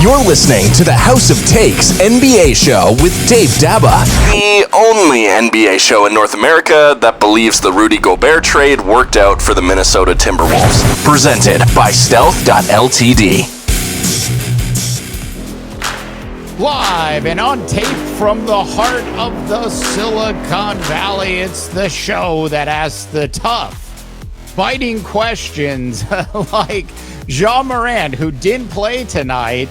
You're listening to the House of Takes NBA show with Dave Daba, the only NBA show in North America that believes the Rudy Gobert trade worked out for the Minnesota Timberwolves. Presented by Stealth.ltd. Live and on tape from the heart of the Silicon Valley, it's the show that asks the tough, biting questions like Ja Morant, who didn't play tonight.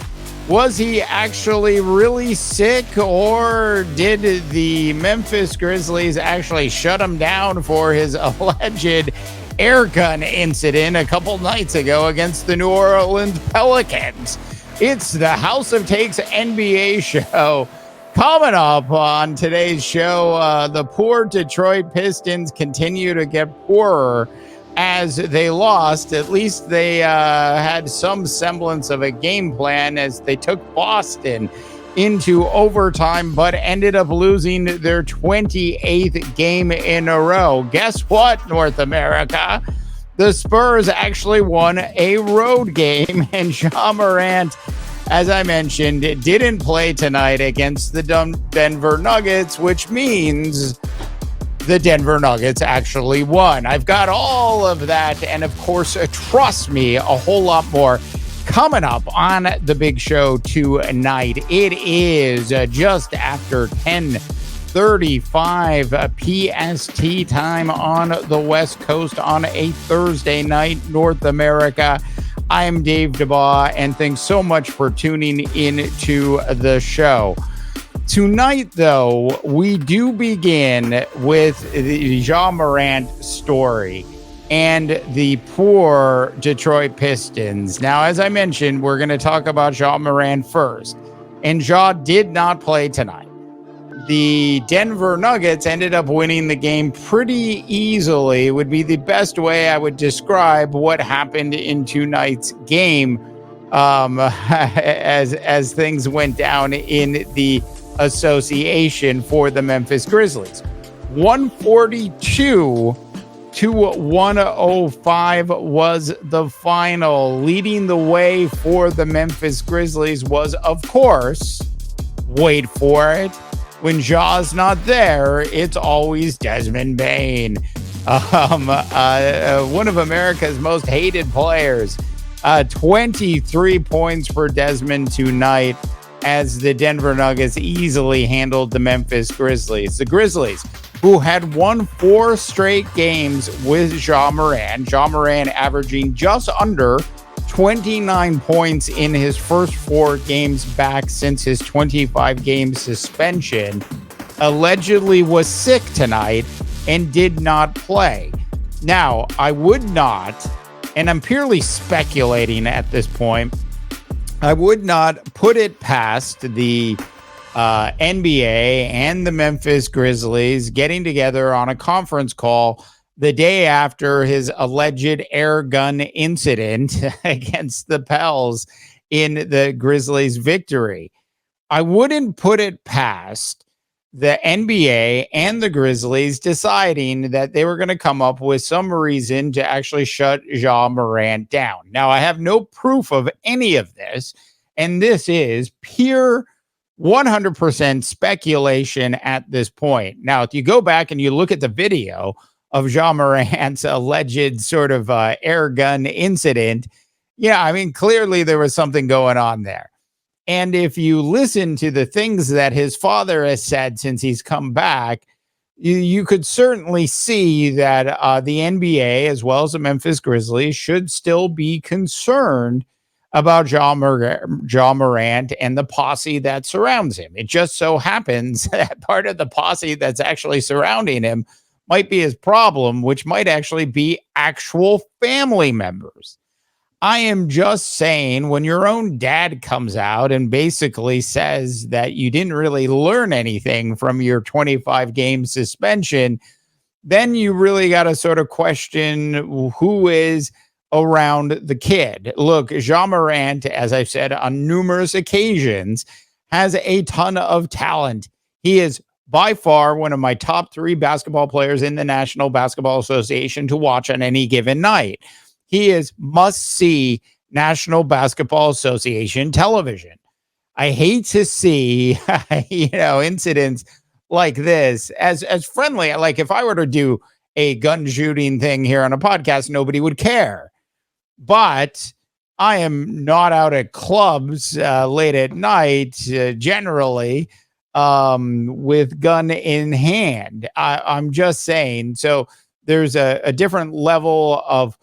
Was he actually really sick, or did the Memphis Grizzlies actually shut him down for his alleged air gun incident a couple nights ago against the New Orleans Pelicans? It's the House of Takes NBA show. Coming up on today's show, the poor Detroit Pistons continue to get poorer as they lost. At least they had some semblance of a game plan as they took Boston into overtime, but ended up losing their 28th game in a row. Guess what, North America? The Spurs actually won a road game, and Ja Morant, as I mentioned, didn't play tonight against the Denver Nuggets, which means the Denver Nuggets actually won. I've got all of that, and of course, trust me, a whole lot more coming up on the big show tonight. It is just after 10:35 PST time on the West Coast on a Thursday night, North America. I'm Dave DeBaugh, and thanks so much for tuning in to the show. Tonight, though, we do begin with the Ja Morant story and the poor Detroit Pistons. Now, as I mentioned, we're going to talk about Ja Morant first, and Ja did not play tonight. The Denver Nuggets ended up winning the game pretty easily, would be the best way I would describe what happened in tonight's game as things went down in the association for the Memphis Grizzlies. 142 to 105 was the final. Leading the way for the Memphis Grizzlies was, of course, wait for it, when Ja's not there, it's always Desmond Bane. One of America's most hated players. 23 points for Desmond tonight as the Denver Nuggets easily handled the Memphis Grizzlies. The Grizzlies, who had won 4 straight games with Ja Morant averaging just under 29 points in his first 4 games back since his 25-game suspension, allegedly was sick tonight and did not play. Now, I would not, and I'm purely speculating at this point, I would not put it past the NBA and the Memphis Grizzlies getting together on a conference call the day after his alleged air gun incident against the Pels in the Grizzlies' victory. I wouldn't put it past the NBA and the Grizzlies deciding that they were going to come up with some reason to actually shut Ja Morant down. Now, I have no proof of any of this, and this is pure 100% speculation at this point. Now, if you go back and you look at the video of Ja Morant's alleged sort of air gun incident, yeah, I mean, clearly there was something going on there. And if you listen to the things that his father has said since he's come back, you could certainly see that the NBA, as well as the Memphis Grizzlies, should still be concerned about Ja Morant and the posse that surrounds him. It just so happens that part of the posse that's actually surrounding him might be his problem, which might actually be actual family members. I am just saying, when your own dad comes out and basically says that you didn't really learn anything from your 25-game suspension, then you really got to sort of question who is around the kid. Look, Ja Morant, as I've said on numerous occasions, has a ton of talent. He is by far one of my top 3 basketball players in the National Basketball Association to watch on any given night. He is must-see National Basketball Association television. I hate to see, incidents like this as friendly. Like if I were to do a gun shooting thing here on a podcast, nobody would care. But I am not out at clubs late at night, generally, with gun in hand. I'm just saying. So there's a different level of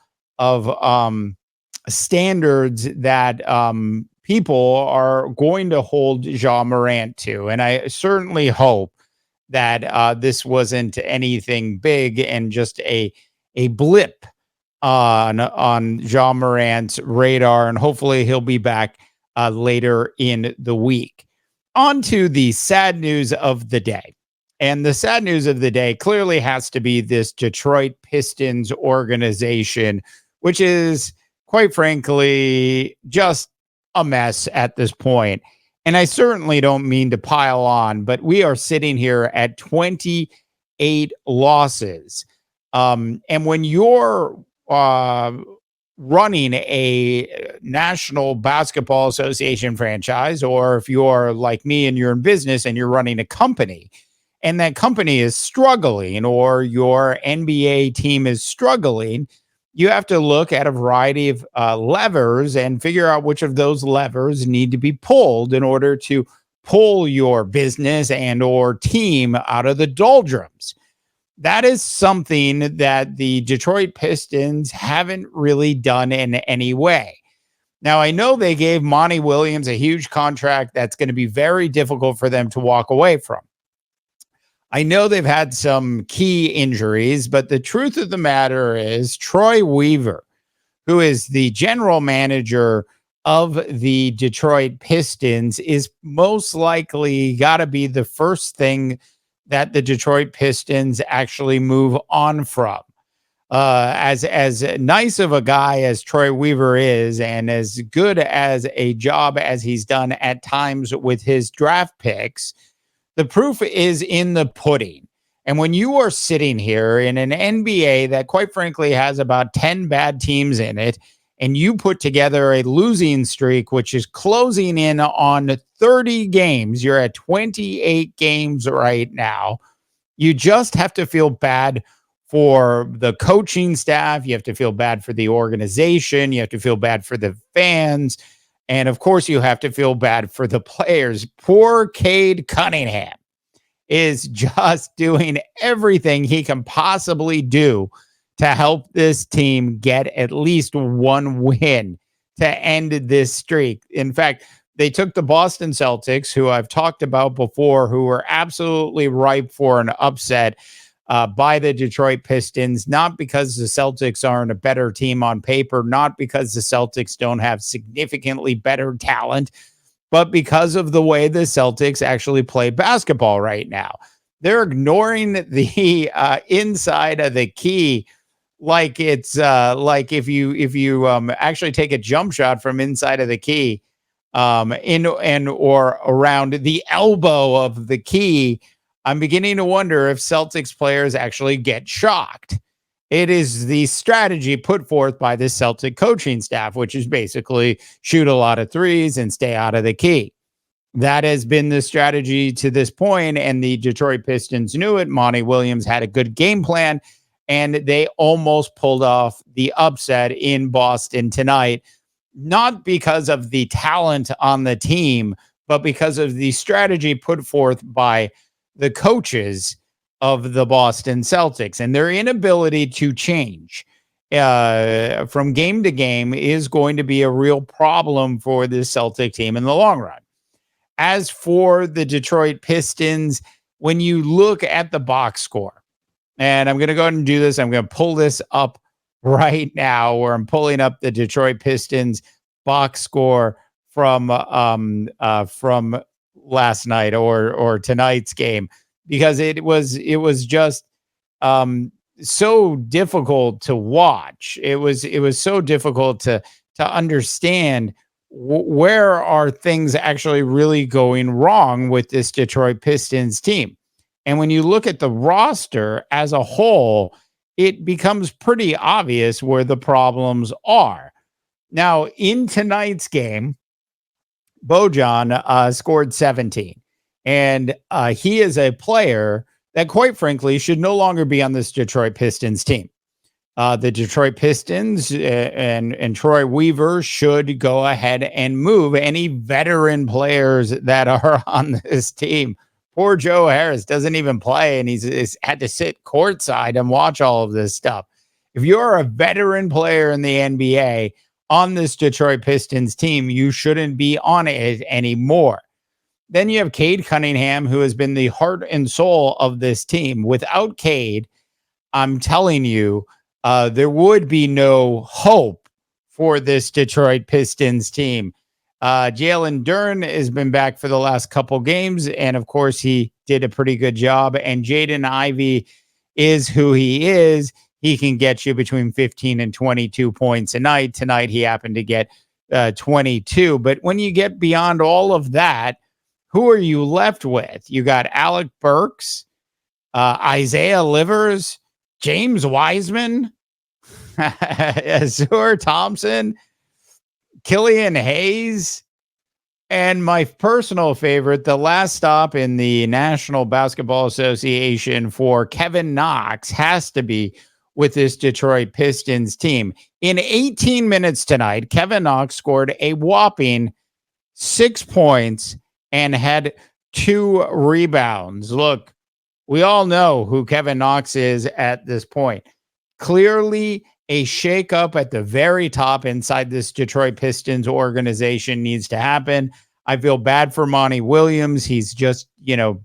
standards that people are going to hold Ja Morant to, and I certainly hope that this wasn't anything big and just a blip on Ja Morant's radar, and hopefully he'll be back later in the week. On to the sad news of the day. And the sad news of the day clearly has to be this Detroit Pistons organization, which is, quite frankly, just a mess at this point. And I certainly don't mean to pile on, but we are sitting here at 28 losses. And when you're uh, running a National Basketball Association franchise, or if you're like me and you're in business and you're running a company, and that company is struggling, or your NBA team is struggling, you have to look at a variety of levers and figure out which of those levers need to be pulled in order to pull your business and or team out of the doldrums. That is something that the Detroit Pistons haven't really done in any way. Now, I know they gave Monty Williams a huge contract that's going to be very difficult for them to walk away from. I know they've had some key injuries, but the truth of the matter is Troy Weaver, who is the general manager of the Detroit Pistons, is most likely got to be the first thing that the Detroit Pistons actually move on from. As nice of a guy as Troy Weaver is, and as good as a job as he's done at times with his draft picks, the proof is in the pudding. And when you are sitting here in an NBA that, quite frankly, has about 10 bad teams in it, and you put together a losing streak, which is closing in on 30 games, you're at 28 games right now. You just have to feel bad for the coaching staff. You have to feel bad for the organization. You have to feel bad for the fans. And of course, you have to feel bad for the players. Poor Cade Cunningham is just doing everything he can possibly do to help this team get at least one win to end this streak. In fact, they took the Boston Celtics, who I've talked about before, who were absolutely ripe for an upset by the Detroit Pistons, not because the Celtics aren't a better team on paper, not because the Celtics don't have significantly better talent, but because of the way the Celtics actually play basketball right now. They're ignoring the inside of the key, like it's like if you actually take a jump shot from inside of the key, in and or around the elbow of the key, I'm beginning to wonder if Celtics players actually get shocked. It is the strategy put forth by the Celtic coaching staff, which is basically shoot a lot of threes and stay out of the key. That has been the strategy to this point, and the Detroit Pistons knew it. Monty Williams had a good game plan, and they almost pulled off the upset in Boston tonight, not because of the talent on the team, but because of the strategy put forth by the coaches of the Boston Celtics, and their inability to change from game to game is going to be a real problem for the Celtic team in the long run. As for the Detroit Pistons, when you look at the box score, and I'm going to go ahead and do this, I'm going to pull this up right now, where I'm pulling up the Detroit Pistons box score from last night or tonight's game, because it was just so difficult to watch. It was so difficult to understand where are things actually really going wrong with this Detroit Pistons team. And when you look at the roster as a whole, it becomes pretty obvious where the problems are. Now, in tonight's game, Bojan scored 17. And he is a player that, quite frankly, should no longer be on this Detroit Pistons team. The Detroit Pistons and Troy Weaver should go ahead and move any veteran players that are on this team. Poor Joe Harris doesn't even play, and he's had to sit courtside and watch all of this stuff. If you're a veteran player in the NBA on this Detroit Pistons team, you shouldn't be on it anymore. Then you have Cade Cunningham, who has been the heart and soul of this team. Without Cade, I'm telling you, there would be no hope for this Detroit Pistons team. Jalen Duren has been back for the last couple games, and of course, he did a pretty good job. And Jaden Ivey is who he is. He can get you between 15 and 22 points a night. Tonight, he happened to get 22. But when you get beyond all of that, who are you left with? You got Alec Burks, Isaiah Livers, James Wiseman, Azure Thompson, Killian Hayes, and my personal favorite, the last stop in the National Basketball Association for Kevin Knox has to be with this Detroit Pistons team. In 18 minutes tonight, Kevin Knox scored a whopping 6 points and had 2 rebounds. Look, we all know who Kevin Knox is at this point. Clearly, a shakeup at the very top inside this Detroit Pistons organization needs to happen. I feel bad for Monty Williams. He's just,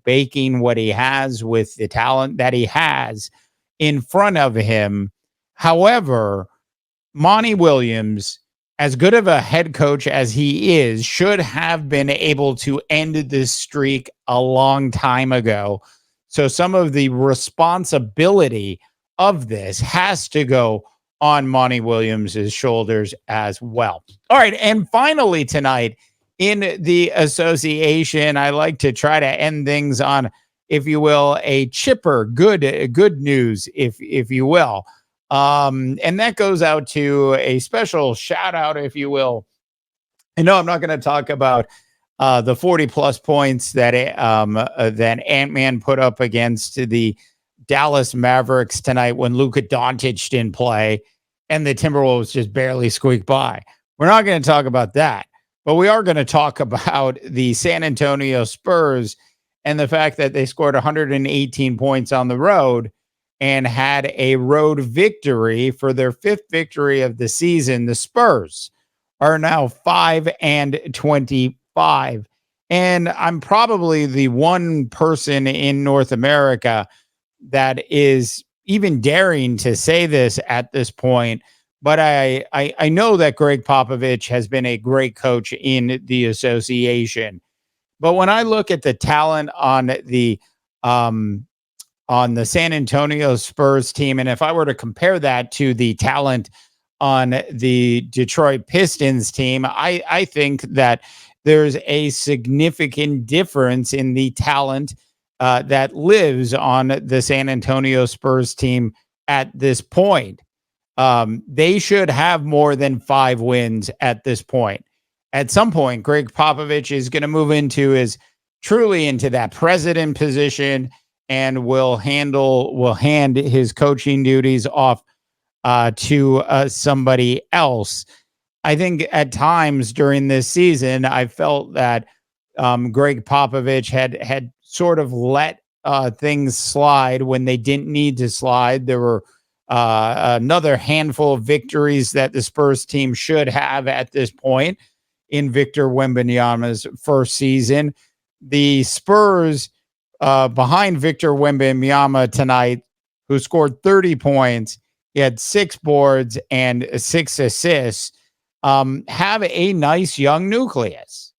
baking what he has with the talent that he has in front of him. However, Monty Williams, as good of a head coach as he is, should have been able to end this streak a long time ago. So some of the responsibility of this has to go on Monty Williams' shoulders as well. All right, and finally tonight in the association, I like to try to end things on, if you will, a chipper, good news, if you will. And that goes out to a special shout out, if you will. I know I'm not going to talk about the 40 plus points that Ant-Man put up against the Dallas Mavericks tonight when Luka Doncic didn't play and the Timberwolves just barely squeaked by. We're not going to talk about that, but we are going to talk about the San Antonio Spurs and the fact that they scored 118 points on the road and had a road victory for their 5th victory of the season. The Spurs are now 5-25. And I'm probably the one person in North America that is even daring to say this at this point, but I know that Greg Popovich has been a great coach in the association. But when I look at the talent on the San Antonio Spurs team, and if I were to compare that to the talent on the Detroit Pistons team, I think that there's a significant difference in the talent that lives on the San Antonio Spurs team at this point. They should have more than 5 wins at this point. At some point, Greg Popovich is going to move into that president position and will hand his coaching duties off to somebody else. I think at times during this season, I felt that Greg Popovich had sort of let things slide when they didn't need to slide. There were another handful of victories that the Spurs team should have at this point in Victor Wembanyama's first season. The Spurs behind Victor Wembanyama tonight, who scored 30 points, he had 6 boards and 6 assists, have a nice young nucleus.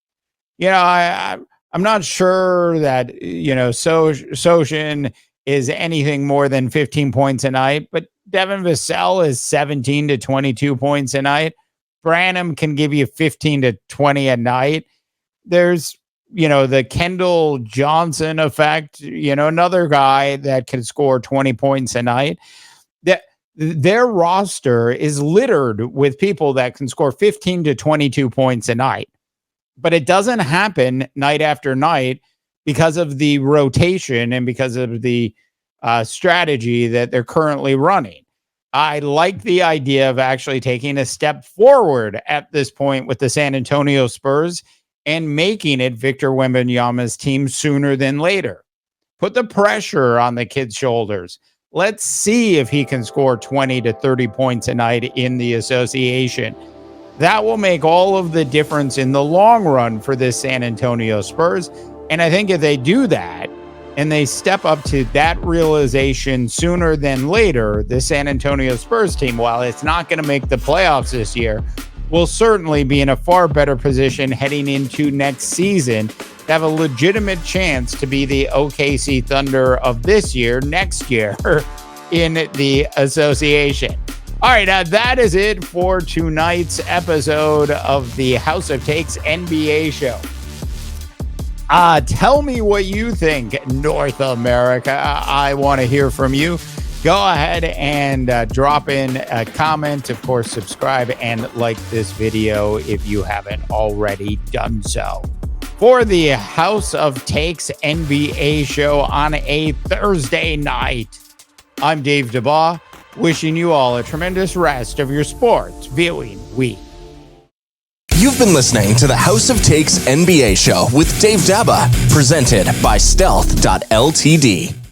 I'm not sure that, Sochan is anything more than 15 points a night, but Devin Vassell is 17 to 22 points a night. Branham can give you 15 to 20 a night. There's, the Kendall Johnson effect, another guy that can score 20 points a night. Their roster is littered with people that can score 15 to 22 points a night. but it doesn't happen night after night because of the rotation and because of the strategy that they're currently running. I like the idea of actually taking a step forward at this point with the San Antonio Spurs and making it Victor Wembanyama's team sooner than later. Put the pressure on the kid's shoulders. Let's see if he can score 20 to 30 points a night in the association. That will make all of the difference in the long run for this San Antonio Spurs. And I think if they do that and they step up to that realization sooner than later, the San Antonio Spurs team, while it's not going to make the playoffs this year, will certainly be in a far better position heading into next season to have a legitimate chance to be the OKC Thunder of this year, next year in the association. All right, that is it for tonight's episode of the House of Takes NBA show. Tell me what you think, North America. I want to hear from you. Go ahead and drop in a comment. Of course, subscribe and like this video if you haven't already done so. For the House of Takes NBA show on a Thursday night, I'm Dave DeBaugh, wishing you all a tremendous rest of your sports viewing week. You've been listening to the House of Takes NBA show with Dave Daba, presented by Stealth.ltd.